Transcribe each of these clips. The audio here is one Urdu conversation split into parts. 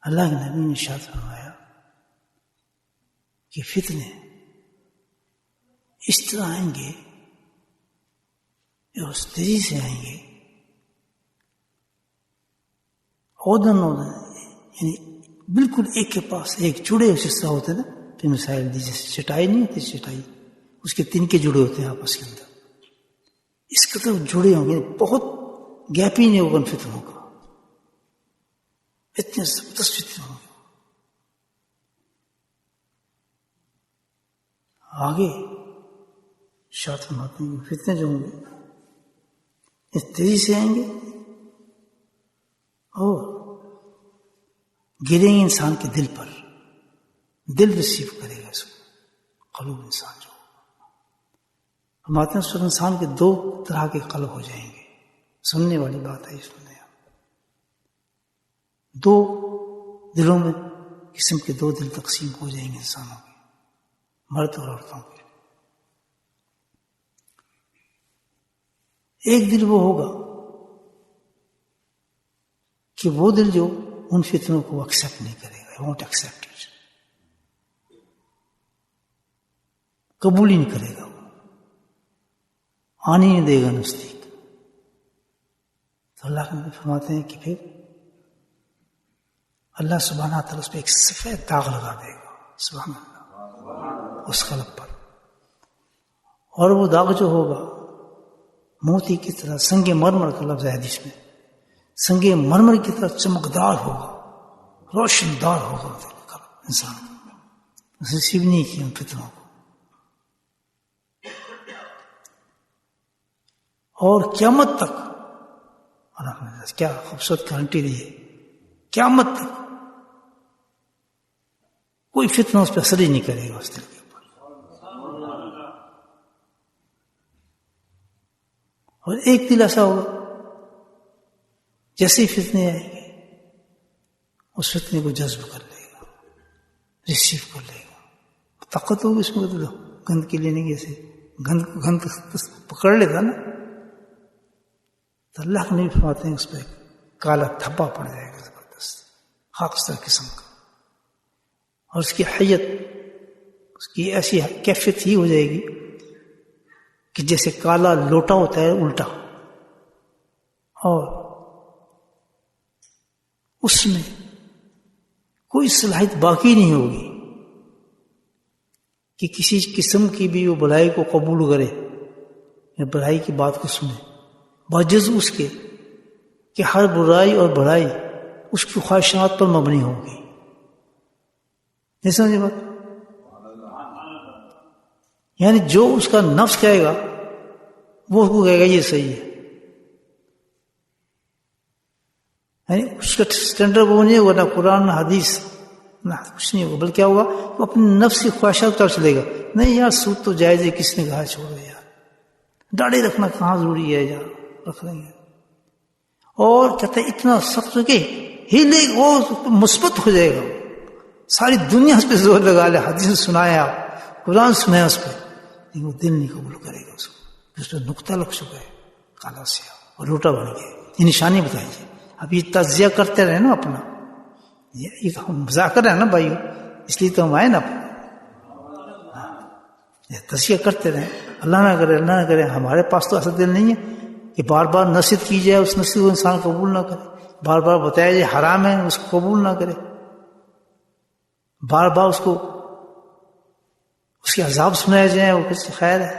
اللہ کے نبی نے ارشاد فرمایا کہ فتنے اس طرح آئیں گے اور اس تیزی سے آئیں گے، عودن یعنی بالکل ایک کے پاس ایک جڑے ہوئے حصہ ہوتے نا، پھر مثال دی جیسے چٹائی نہیں ہوتی، چٹائی اس کے تنکے جڑے ہوتے ہیں آپس کے اندر، اس قدر جڑے ہوں گے، بہت گیپ ہی نہیں ہوگا ان فتنوں کا، اتنے زبردست فتنے ہوں گے۔ آگے شاعت فرماتے ہیں کہ فتنے جو ہوں گے اس تیزی سے آئیں گے اور گریں گے انسان کے دل پر، دل ریسیو کرے گا اس کو، قلوب انسان جو فرماتے ہیں اس وقت انسان کے دو طرح کے قلب ہو جائیں گے۔ سننے والی بات ہے، سننے دو دلوں میں قسم کے دو دل تقسیم ہو جائیں گے انسانوں کے، مرد اور عورتوں کے۔ ایک دل وہ ہوگا کہ وہ دل جو ان فتنوں کو ایکسپٹ نہیں کرے گا، وونٹ ایکسپٹ اٹ، قبول ہی نہیں کرے گا، وہ آنے نہیں دے گا نزدیک۔ تو اللہ کے نبی فرماتے ہیں کہ پھر اللہ سبحانہ تعالیٰ اس پہ ایک سفید داغ لگا دے گا، سبحان اللہ، اس قلب پر، اور وہ داغ جو ہوگا موتی کی طرح، سنگ مرمر کا لفظ ہے حدیث میں، سنگ مرمر کی طرح چمکدار ہوگا، روشن دار ہوگا انسان کو، اسے ریسیو نہیں کیا ان فتنوں کو۔ اور قیامت تک، کیا خوبصورت گارنٹی دی ہے، قیامت تک کوئی فتنہ اس پہ اثر ہی نہیں کرے گا اس دل کے اوپر۔ اور ایک دل ایسا ہوگا جیسے ہی فتنے آئیں گے اس فتنے کو جذب کر لے گا، ریسیو کر لے گا، طاقت ہوگی اس میں، تو گند کے لینے کی، جیسے گند پکڑ لیتا نا، تو اللہ کے نبی فرماتے ہیں اس پہ کالا دھبا پڑ جائے گا زبردست، خاکستر قسم کا، اور اس کی حیت، اس کی ایسی کیفیت ہی ہو جائے گی کہ جیسے کالا لوٹا ہوتا ہے الٹا، اور اس میں کوئی صلاحیت باقی نہیں ہوگی کہ کسی قسم کی بھی وہ بلائی کو قبول کرے یا بلائی کی بات کو سنے، باجز اس کے کہ ہر برائی اور بڑائی اس کی خواہشات پر مبنی ہوگی۔ نہیں سمجھے بات؟ یعنی جو اس کا نفس کہے گا وہ اس کو کہے گا یہ صحیح ہے، یعنی اس کا سٹینڈرڈ وہ نہیں ہوگا، نہ قرآن نہ حدیث نہ کچھ نہیں ہوگا، بلکہ کیا ہوگا وہ اپنے نفس کی خواہشات پر چلے گا، نہیں یار سود تو جائز ہے، کس نے کہا چھوڑو یار، داڑھی رکھنا کہاں ضروری ہے یار، رکھ لیں گے، اور کہتا ہے اتنا سخت کہ ہلے وہ مثبت ہو جائے گا، ساری دنیا اس پہ زور لگا لے، حدیث سنایا، قرآن سنایا اس پہ، لیکن وہ دل نہیں قبول کرے گا اس کو، اس پہ نقطہ لگ چکا ہے کالا سیاہ اور لوٹا بن گیا۔ یہ نشانی بتائیے، اب یہ تجزیہ کرتے رہے نا اپنا، یہ مذاکرہ ہے نا بھائی، اس لیے تو ہم آئے نا، تجزیہ کرتے رہے، اللہ نہ کرے، اللہ نہ کرے، ہمارے پاس تو ایسا دل نہیں ہے کہ بار بار نصیحت کی جائے، اس نصیحت کو انسان قبول نہ کرے، بار بار بتایا جائے حرام ہے اس کو قبول نہ کرے، بار بار اس کو اس کے عذاب سنائے جائیں وہ کس خیر ہے،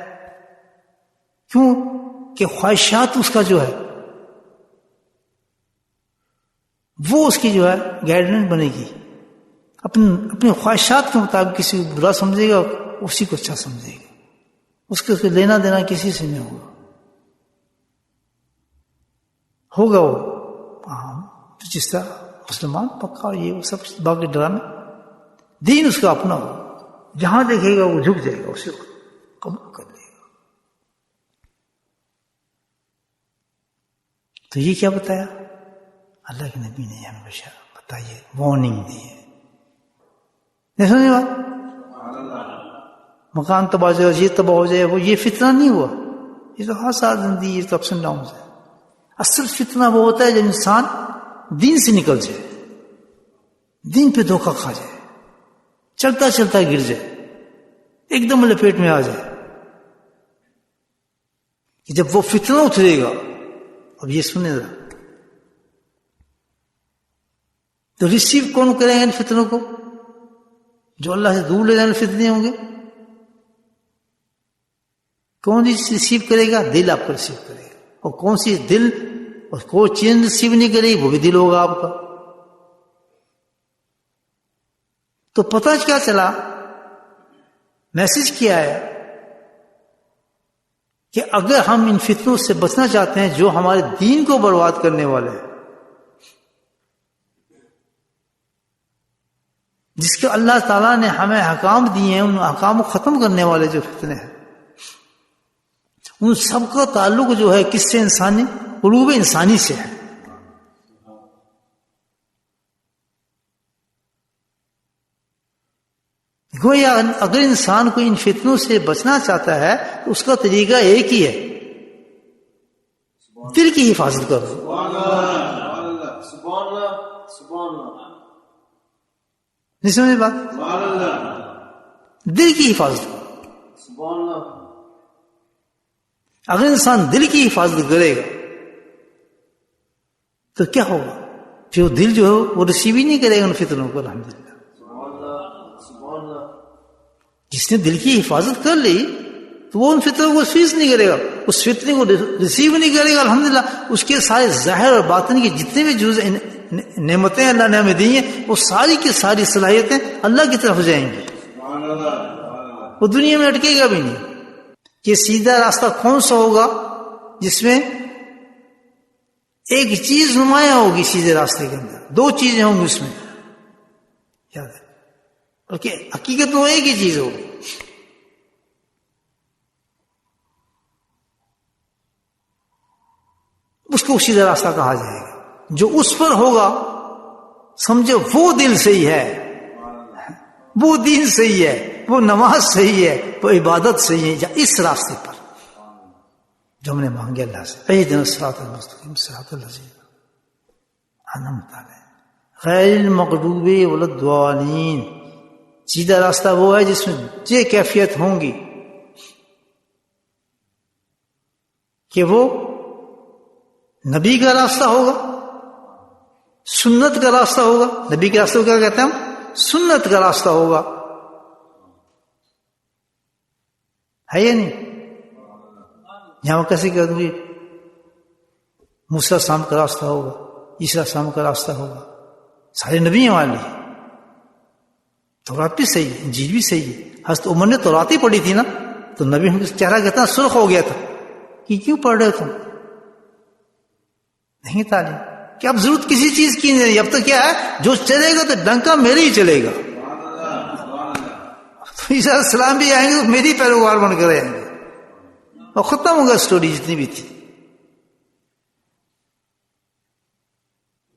کیوں کہ خواہشات اس کا جو ہے وہ اس کی جو ہے گائیڈنس بنے گی، اپنی خواہشات کے مطابق کسی کو برا سمجھے گا اسی کو اچھا سمجھے گا، اس کے لینا دینا کسی سے نہیں ہوگا وہ جس طرح مسلمان پکا یہ وہ سب باقی ڈرامے، دین اس کا اپنا ہو، جہاں دیکھے گا وہ جھک جائے گا، اسے قبول کر لے گا۔ تو یہ کیا بتایا اللہ کے نبی نے ہمیں بتائیے، وارننگ دی ہے، نہیں سمجھے بات؟ مکان تباہ ہو جائے، یہ تباہ ہو جائے، وہ یہ فتنہ نہیں ہوا، یہ تو حادثات زندگی، یہ تو اپس اینڈ ڈاؤنز ہے۔ اصل فتنہ وہ ہوتا ہے جب انسان دین سے نکل جائے، دین پہ دھوکہ کھا جائے، چلتا چلتا گر جائے، ایک دم لپیٹ میں آ جائے کہ جب وہ فتنہ اترے گا. اب یہ سنیں ذرا، تو ریسیو کون کریں گے ان فتنوں کو؟ جو اللہ سے دور لے جانے فتنے ہوں گے. کون ریسیو کرے گا؟ دل آپ کا ریسیو کرے گا. اور کون سی دل اور کوئی چیز ریسیو نہیں کرے گی، وہ بھی دل ہوگا آپ کا. تو پتہ کیا چلا، میسج کیا ہے کہ اگر ہم ان فتنوں سے بچنا چاہتے ہیں جو ہمارے دین کو برباد کرنے والے ہیں، جس کے اللہ تعالیٰ نے ہمیں احکام دیے ہیں، ان احکام کو ختم کرنے والے جو فتنے ہیں، ان سب کا تعلق جو ہے کس سے؟ انسانی قلوب انسانی سے ہے. گویا اگر انسان کو ان فتنوں سے بچنا چاہتا ہے تو اس کا طریقہ ایک ہی ہے، دل کی حفاظت کرو. نہیں سمجھ بات؟ دل کی حفاظت کرو. اگر انسان دل کی حفاظت کرے گا تو کیا ہوگا؟ پھر وہ دل جو ہے وہ ریسیو ہی نہیں کرے گا ان فتنوں کو. الحمدللہ، جس نے دل کی حفاظت کر لی تو وہ ان فتنوں کو ریسیو نہیں کرے گا، اس فتنے کو ریسیو نہیں کرے گا. الحمدللہ، اس کے سارے ظاہر اور باطن کی جتنے بھی جز نعمتیں اللہ نے ہمیں دی ہیں، وہ ساری کی ساری صلاحیتیں اللہ کی طرف جائیں گی. وہ دنیا میں اٹکے گا بھی نہیں. کہ سیدھا راستہ کون سا ہوگا جس میں ایک چیز نمایاں ہوگی؟ سیدھے راستے کے اندر دو چیزیں ہوں گی اس میں، یاد ہے، بلکہ حقیقت میں ایک ہی چیز ہوگی. اس کو سیدھا راستہ کہا جائے گا. جو اس پر ہوگا سمجھو وہ دل صحیح ہے، وہ دین صحیح ہے، وہ نماز صحیح ہے، وہ عبادت صحیح ہے. یا اس راستے پر جو ہم نے مانگے اللہ سے، اہدنا الصراط المستقیم صراط الذین انعمت علیہم غیر المغضوب ولا الضالین. سیدھا راستہ وہ ہے جس میں یہ کیفیت ہوں گی کہ وہ نبی کا راستہ ہوگا، سنت کا راستہ ہوگا. نبی کے راستے کو کیا کہتے ہیں ہم؟ سنت کا راستہ ہوگا. ہے یا نہیں؟ یہاں کیسے کہہ دوں گی موسیٰ علیہ السلام کا راستہ ہوگا، عیسیٰ علیہ السلام کا راستہ ہوگا. سارے نبی ہیں ہمارے لیے. تورات بھی صحیح ہے، انجیل بھی صحیح ہے. حضرت عمر نے تورات ہی پڑھی تھی نا، تو نبی ہم چہرہ کہتا ہے سرخ ہو گیا تھا کہ کیوں پڑھ رہے تم؟ نہیں تعلیم کہ اب ضرورت کسی چیز کی نہیں. اب تو کیا ہے، جو چلے گا تو ڈنکا میرے ہی چلے گا. تو عیسیٰ علیہ السلام بھی آئیں گے تو میری پیروکار بن کر آئیں گے اور ختم ہوگا اسٹوری جتنی بھی تھی.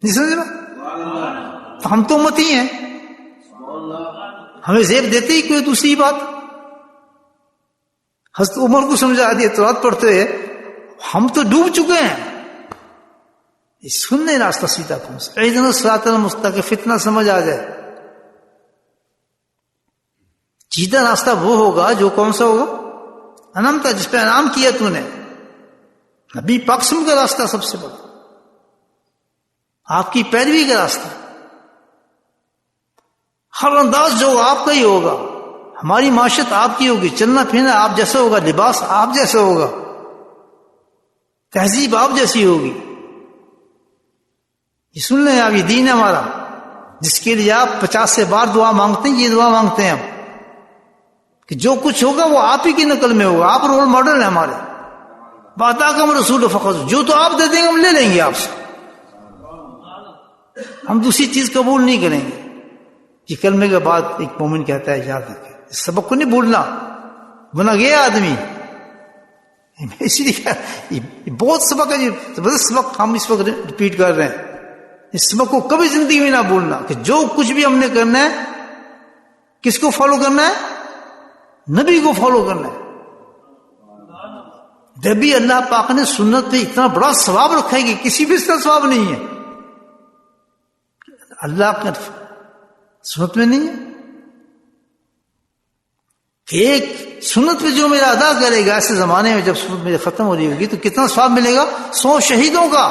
نہیں سمجھ؟ ہم تو امتی ہیں، ہمیں زیب دیتے ہی کوئی دوسری بات. حضرت عمر کو سمجھا دیا تورات پڑھتے ہوئے، ہم تو ڈوب چکے ہیں. سننے راستہ سیدھا کون سا؟ اہدنا الصراط المستقیم. فتنہ سمجھ آ جائے. سیدھا راستہ وہ ہوگا جو کون سا ہوگا؟ انعام تھا، جس پہ انعام کیا تو نے. نبی پاک سم کا راستہ سب سے بڑا، آپ کی پیروی کا راستہ. ہر انداز جو آپ کا ہی ہوگا، ہماری معاشرت آپ کی ہوگی، چلنا پھرنا آپ جیسا ہوگا، لباس آپ جیسا ہوگا، تہذیب آپ جیسی ہوگی. یہ سن لیں آپ، یہ دین ہے ہمارا، جس کے لیے آپ 50 سے بار دعا مانگتے ہیں. یہ دعا مانگتے ہیں ہم کہ جو کچھ ہوگا وہ آپ ہی کی نقل میں ہوگا. آپ رول ماڈل ہیں ہمارے. بَعْدَکُمْ رَسُولٌ فَخُذُوهُ. جو تو آپ دے دیں گے ہم لے لیں گے آپ سے، ہم دوسری چیز قبول نہیں کریں گے. یہ کلمے کے بعد ایک مومن کہتا ہے، یاد رکھیں اس سبق کو نہیں بھولنا، بنا گیا آدمی. اسی لیے یہ بہت سبق ہے، یہ زبردست سبق ہم اس وقت ریپیٹ کر رہے ہیں. اس سبق کو کبھی زندگی میں نہ بھولنا کہ جو کچھ بھی ہم نے کرنا ہے کس کو فالو کرنا ہے؟ نبی کو فالو کرنا ہے. نبی اللہ پاک نے سنت پہ اتنا بڑا ثواب رکھا ہے کہ کسی بھی اس کا ثواب نہیں ہے. اللہ کا سنت میں نہیں ہے کہ ایک سنت پہ جو میرا ادا کرے گا، ایسے زمانے میں جب سنت میرے ختم ہو رہی ہوگی تو کتنا ثواب ملے گا؟ 100 شہیدوں کا.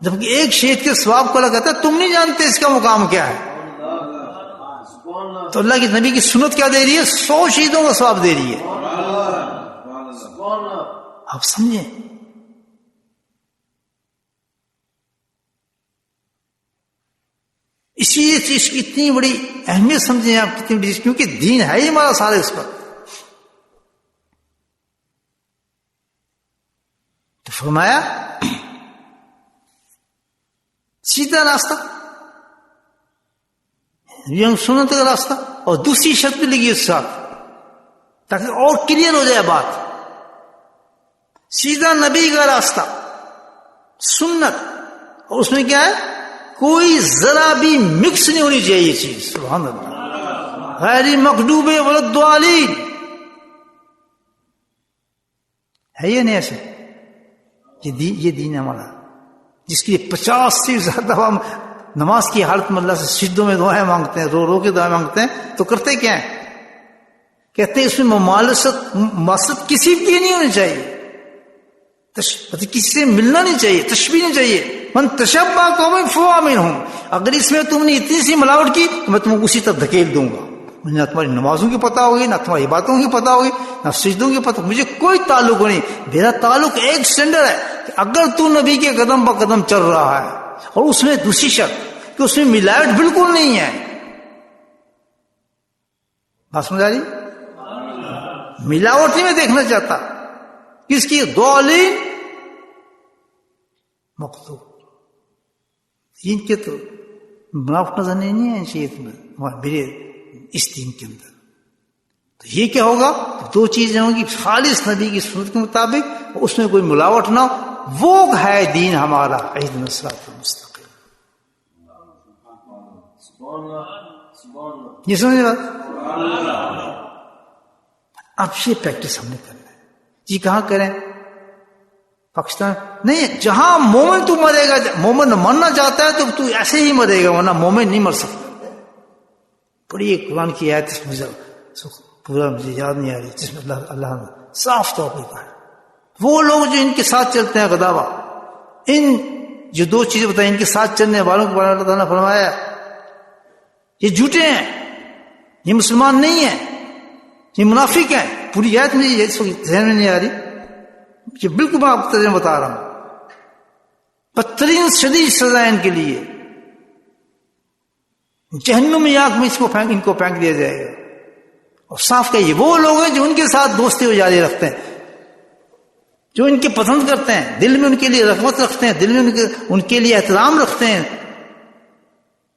جبکہ ایک شہید کے ثواب کو اللہ کہتا ہے تم نہیں جانتے اس کا مقام کیا ہے. تو اللہ کی نبی کی سنت کیا دے رہی ہے؟ 100 شہیدوں کا ثواب دے رہی ہے. آپ سمجھیں، اسی چیز کی اتنی بڑی اہمیت سمجھیں آپ، کتنی بڑی، کیونکہ دین ہے ہی ہمارا سارا اس پر. تو فرمایا سیدھا راستہ، یہ سنت کا راستہ. اور دوسری شرط بھی لگی اس ساتھ تاکہ اور کلیئر ہو جائے بات. سیدھا نبی کا راستہ، سنت، اور اس میں کیا ہے؟ کوئی ذرا بھی مکس نہیں ہونی چاہیے یہ چیز. سبحان اللہ. غیر مغضوب ولا الضالین ہے یہ نہیں ایسے. یہ دین ہمارا، جس کے لیے 50 سے زیادہ ہم نماز کی حالت میں اللہ سے سجدوں میں دعائیں مانگتے ہیں، رو رو کے دعائیں مانگتے ہیں، تو کرتے کیا ہیں؟ کہتے ہیں اس میں مماثلت کسی کی نہیں ہونی چاہیے، کسی سے ملنا نہیں چاہیے، تشبیہ نہیں چاہیے. من تشبہ قوم فہو منہم. اگر اس میں تم نے اتنی سی ملاوٹ کی تو میں تم کو اسی طرح دھکیل دوں گا. مجھے نہ تمہاری نمازوں کی پتہ ہوگی، نہ تمہاری باتوں کی پتہ ہوگی، نہ سجدوں کی پتہ، مجھے کوئی تعلق نہیں. میرا تعلق ایک اسٹینڈرڈ ہے کہ اگر تو نبی کے قدم بہ قدم چل رہا ہے، اور اس میں دوسری شرط کہ اس میں ملاوٹ بالکل نہیں ہے. بات سمجھ آ رہی؟ ملاوٹ ہی میں دیکھنا چاہتا. کس کی؟ ضالین مقتول. ان کے تو ملاوٹ نظر نہیں ہے میرے اس دین کے اندر. تو یہ کیا ہوگا؟ دو چیزیں ہوں گی، خالص نبی کی سنت کے مطابق، اس میں کوئی ملاوٹ نہ ہو، وہ ہے دین ہمارا. اہدنا الصراط المستقیم. یہ سمجھ بات؟ اب یہ پریکٹس ہم نے کرنا ہے. جی کہاں کریں؟ پاکستان نہیں، جہاں مومن تو مرے گا. مومن مرنا چاہتا ہے تو ایسے ہی مرے گا، ورنہ مومن نہیں مر سکتا. بڑی ایک قرآن کی آیت اس میں پورا مجھے یاد نہیں آ رہی، جس میں اللہ نے صاف طور پہ کہا ہے وہ لوگ جو ان کے ساتھ چلتے ہیں غداوا، ان جو دو چیزیں بتائیں ان کے ساتھ چلنے والوں کے بارے میں اللہ تعالیٰ نے فرمایا یہ جھوٹے ہیں، یہ مسلمان نہیں ہیں، یہ منافق ہیں. پوری آیت مجھے اس وقت ذہن میں نہیں آ رہی، یہ بالکل میں آپ کو بتا رہا ہوں. بدترین شدید سزا ان کے لیے جہنم میں آگ میں ان کو پھینک دیا جائے گا. اور صاف کہیے وہ لوگ ہیں جو ان کے ساتھ دوستی و جاری رکھتے ہیں، جو ان کے پسند کرتے ہیں، دل میں ان کے لیے رغبت رکھتے ہیں، دل میں ان کے لیے احترام رکھتے ہیں،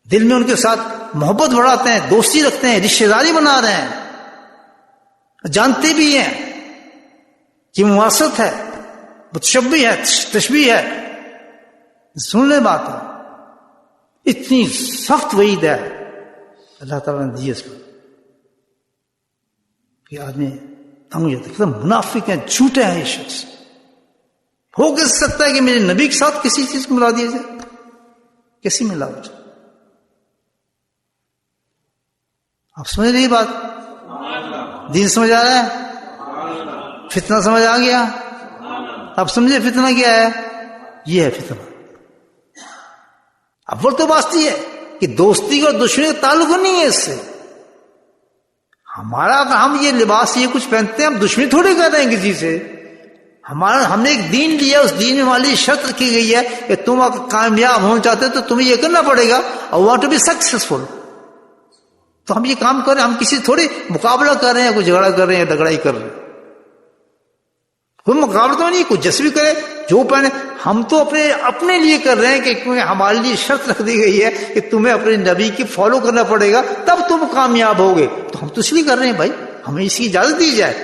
دل میں ان کے ساتھ محبت بڑھاتے ہیں، دوستی رکھتے ہیں، رشتہ داری بنا رہے ہیں، جانتے بھی ہیں کہ مواصلت ہے، متشبہ ہے، تشبیہ ہے. سن لے بات ہے، اتنی سخت وعید ہے اللہ تعالیٰ نے دی اس کو کہ آدمی تنگ ہو جاتا ہے. منافق ہیں، جھوٹے ہیں. یہ شخص ہو کیسے سکتا ہے کہ میرے نبی کے ساتھ کسی چیز کو ملا دیا جائے؟ کیسی ملاوٹ؟ آپ سمجھ رہی بات؟ دین سمجھ آ رہا ہے؟ فتنہ سمجھ آ گیا؟ آپ سمجھے فتنہ کیا ہے؟ یہ ہے فتنہ. اول تو بات یہ ہے کہ دوستی اور دشمنی کا تعلق نہیں ہے اس سے. ہمارا ہم یہ لباس یہ کچھ پہنتے ہیں، ہم دشمنی تھوڑی کر رہے ہیں کسی سے. ہم نے ایک دین لیا، اس دین میں والی شرط رکھی گئی ہے کہ تم کامیاب ہونا چاہتے تو تمہیں یہ کرنا پڑے گا، اور وانٹ ٹو بی سکسیسفل. تو ہم یہ کام کر رہے ہیں، ہم کسی تھوڑی مقابلہ کر رہے ہیں، کوئی جھگڑا کر رہے ہیں، لڑائی کر رہے ہیں. کوئی مقابلہ تو نہیں، کوئی جیسے بھی کرے جو پہنے. ہم تو اپنے لیے کر رہے ہیں کہ ہمارے لیے شرط رکھ دی گئی ہے کہ تمہیں اپنے نبی کی فالو کرنا پڑے گا تب تم کامیاب ہوگے. تو ہم تو اس لیے کر رہے ہیں بھائی، ہمیں اس کی اجازت دی جائے.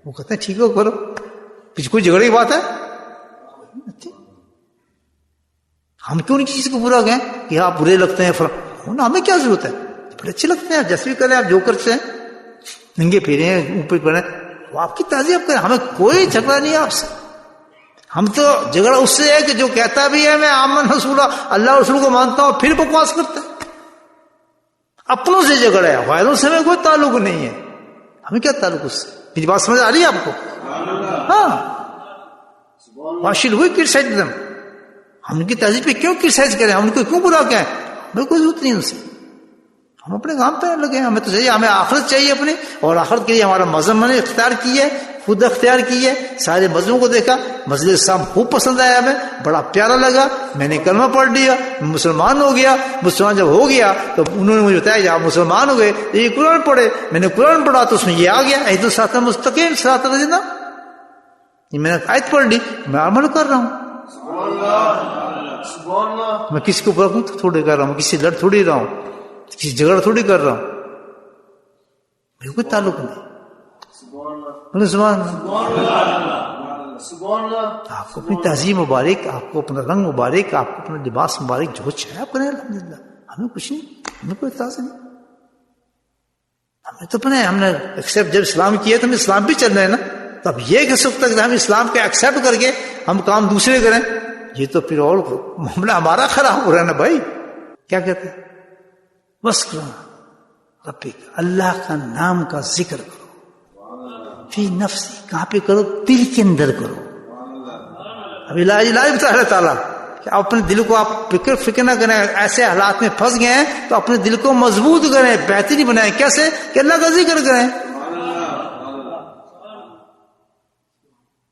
وہ کہتے ہیں ٹھیک ہے کرو، کچھ کوئی جھگڑے کی بات ہے؟ ہم کیوں نہیں کسی کو برا کہیں کہ آپ برے لگتے ہیں فلاں؟ ہمیں کیا ضرورت ہے؟ بڑے اچھے لگتے ہیں، آپ جیسے بھی کریں، آپ جو کرتے ہیں، ننگے پھیرے ہیں، اوپر پڑے، وہ آپ کی تعریف کریں، ہمیں کوئی جھگڑا نہیں ہے آپ سے. ہم تو جھگڑا اس سے ہے کہ جو کہتا بھی ہے میں آمن رسول اللہ رسول کو مانتا ہوں پھر بکواس کرتا ہے. اپنوں سے جھگڑا ہے, غیروں سے ہمیں کوئی تعلق نہیں ہے. ہمیں کیا تعلق اس سے؟ میری بات سمجھ آ رہی ہے آپ کو؟ ہاں, ہوئی کرسائز دم. ہم ان کی تہذیب پہ کیوں کرسائز کریں, ہم ان کو کیوں برا کہیں؟ ہمیں کوئی ضرورت نہیں ان سے. ہم اپنے کام پہ لگے ہیں. ہمیں تو چاہیے, ہمیں آخرت چاہیے اپنی, اور آخرت کے لیے ہمارا مذہب میں نے اختیار کی ہے, خود اختیار کی ہے. سارے مذہبوں کو دیکھا, مسجد الاسلام خوب پسند آیا, ہمیں بڑا پیارا لگا. میں نے کلمہ پڑھ لیا, مسلمان ہو گیا. مسلمان جب ہو گیا تو انہوں نے مجھے بتایا جب آپ مسلمان ہو گئے تو یہ قرآن پڑھے. میں نے قرآن پڑھا تو اس میں یہ آ گیا, اہدنا الصراط المستقیم صراط الذین. یہ میں نے آیت پڑھ لی, میں عمل کر رہا ہوں. میں کسی کو برا تھوڑی کر رہا ہوں, کسی لڑ تھوڑی رہا ہوں, کسی جھگڑا تھوڑی کر رہا ہوں, میرے کوئی تعلق نہیں. آپ کو اپنی تہذیب مبارک, آپ کو اپنا رنگ مبارک, آپ کو اپنا لباس مبارک, جو چاہے آپ کریں الحمدللہ. ہمیں کچھ نہیں, ہمیں کوئی اعتراض نہیں. ہمیں تو اپنے, ہم نے ایکسیپٹ جب اسلام کیا تو ہم اسلام بھی چل رہے ہیں نا. تو اب یہ کہ سب تک ہم اسلام کے ایکسیپٹ کر کے ہم کام دوسرے کریں, یہ تو پھر اور معاملہ ہمارا خراب ہو رہا ہے نا بھائی. کیا کہتے ہیں؟ بس کرو ربی کا, اللہ کا نام کا ذکر کرو. فی نفسی, کہاں پہ کرو؟ دل کے اندر کرو. اب علاج بتا اللہ تعالیٰ کہ اپنے دل کو آپ فکر نہ کریں. ایسے حالات میں پھنس گئے ہیں تو اپنے دل کو مضبوط کریں, بہترین بنائیں. کیسے؟ کہ اللہ کا ذکر کریں.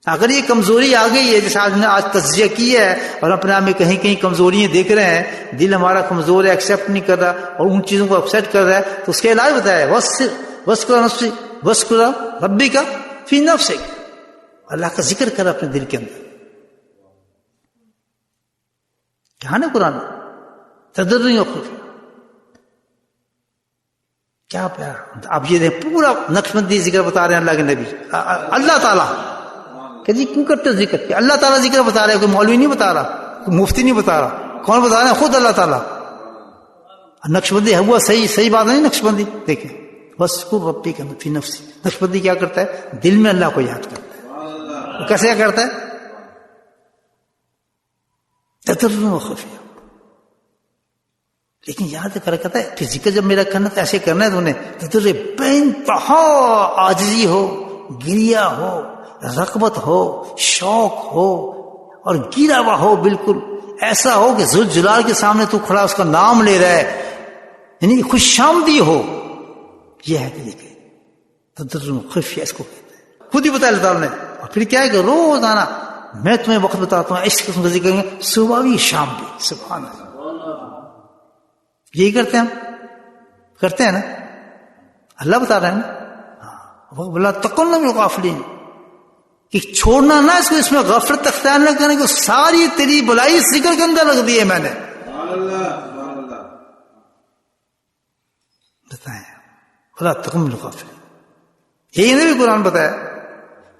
اگر یہ کمزوری آ گئی ہے, جیسے آج تجزیہ کی ہے اور اپنے آپ میں کہیں کہیں کمزوریاں دیکھ رہے ہیں, دل ہمارا کمزور ہے, ایکسیپٹ نہیں کر رہا اور ان چیزوں کو اپسیٹ کر رہا ہے, تو اس کا علاج بتایا وَذْكُرْ رَبِّكَ فِي نَفْسِكَ. اللہ کا ذکر کر اپنے دل کے اندر. کیا نا قرآن تضرع و خفیہ. کیا پیار. اب یہ دیکھ پورا نقشبندی ذکر بتا رہے ہیں اللہ کے نبی, اللہ تعالیٰ کہ جی کیوں کرتے ذکر, کہ اللہ تعالیٰ ذکر بتا رہے ہیں, کوئی مولوی نہیں بتا رہا, کوئی مفتی نہیں بتا رہا. کون بتا رہے ہیں؟ خود اللہ تعالیٰ. نقشبندی ہوا صحیح بات نہیں. نقشبندی دیکھیں, وَذْكُرْ رَبِّكَ فِي نَفْسِكَ. نقشبندی کیا کرتا ہے؟ دل میں اللہ کو یاد کرتا ہے. کیسے کیا کرتا ہے؟ تضرع و خفیہ. لیکن یاد کر کہتا ہے کہ ذکر جب میرا کرنا تو ایسے کرنا ہے, تو انہیں تضرع بے انتہا عاجزی ہو, گریا ہو, رغبت ہو, شوق ہو اور گرا ہوا ہو, بالکل ایسا ہو کہ ذوالجلال کے سامنے تو کھڑا اس کا نام لے رہا ہے, یعنی خوش آمدی ہو. یہ ہے کہ تضرع خفیہ اس کو کہتے ہیں. خود ہی بتایا اللہ تعالیٰ نے. اور پھر کیا ہے کہ روزانہ میں تمہیں وقت بتاتا ہوں اس قسم کا ذکر کریں گے, صبح بھی شام بھی. سبحان اللہ. یہی کرتے ہیں, ہم کرتے ہیں نا, اللہ بتا رہے ہیں نا. بولا تکن من الغافلین, کہ چھوڑنا نہ اس کو, اس میں غفلت اختیار نہ کرنے کو. ساری تیری بلائی اس ذکر کے اندر رکھ دی ہے میں نے. بتائیں بولا تکن من الغافلین. یہی نے بھی قرآن بتایا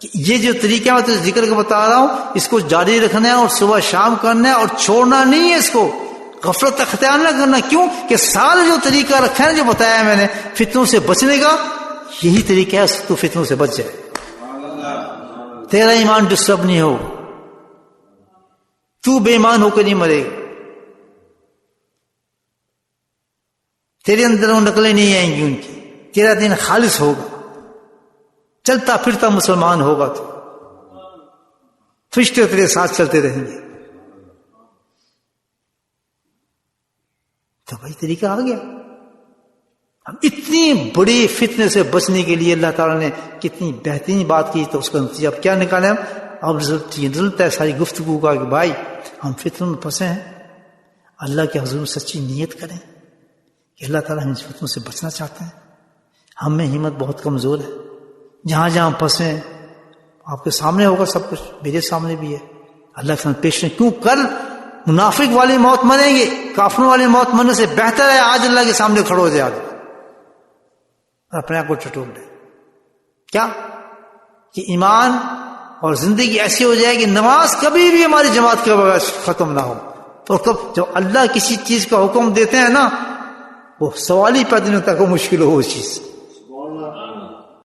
کہ یہ جو طریقہ میں تو ذکر کا بتا رہا ہوں, اس کو جاری رکھنا ہے اور صبح شام کرنا ہے, اور چھوڑنا نہیں ہے اس کو, غفلت اختیار نہ کرنا. کیوں کہ سارا جو طریقہ رکھا ہے, جو بتایا ہے میں نے فتنوں سے بچنے کا, یہی طریقہ ہے تو فتنوں سے بچ جائے. تیرا ایمان ڈسٹرب نہیں ہو, تو بے ایمان ہو کر نہیں مرے, تیرے اندر وہ نقلیں نہیں آئیں گی ان کی, تیرا دین خالص ہوگا, چلتا پھرتا مسلمان ہوگا, تو فرشتے تیرے ساتھ چلتے رہیں گے. تو بھائی طریقہ آ گیا. اب اتنی بڑی فتنے سے بچنے کے لیے اللہ تعالیٰ نے کتنی بہترین بات کی, تو اس کا نتیجہ اب کیا نکالیں ہم؟ اب رزلٹ ہے ساری گفتگو کا کہ بھائی ہم فتنوں میں پھنسے ہیں, اللہ کے حضور سچی نیت کریں کہ اللہ تعالیٰ ہم اس فتنوں سے بچنا چاہتے ہیں. ہم میں ہمت بہت کمزور ہے, جہاں جہاں پھنسے ہیں آپ کے سامنے ہوگا سب کچھ, میرے سامنے بھی ہے. اللہ کے سامنے پیش نہیں. کیوں کل منافق والی موت مریں گے, کافروں والی موت مرنے سے بہتر ہے آج اللہ کے سامنے کھڑو ہو جائے آدمی اور اپنے آپ کو ٹٹول لے. کیا کہ ایمان اور زندگی ایسی ہو جائے کہ نماز کبھی بھی ہماری جماعت کے بغیر ختم نہ ہو. اور کب جب اللہ کسی چیز کا حکم دیتے ہیں نا, وہ سوال ہی پیدا نہیں ہوتا کہ مشکل ہو اس چیز.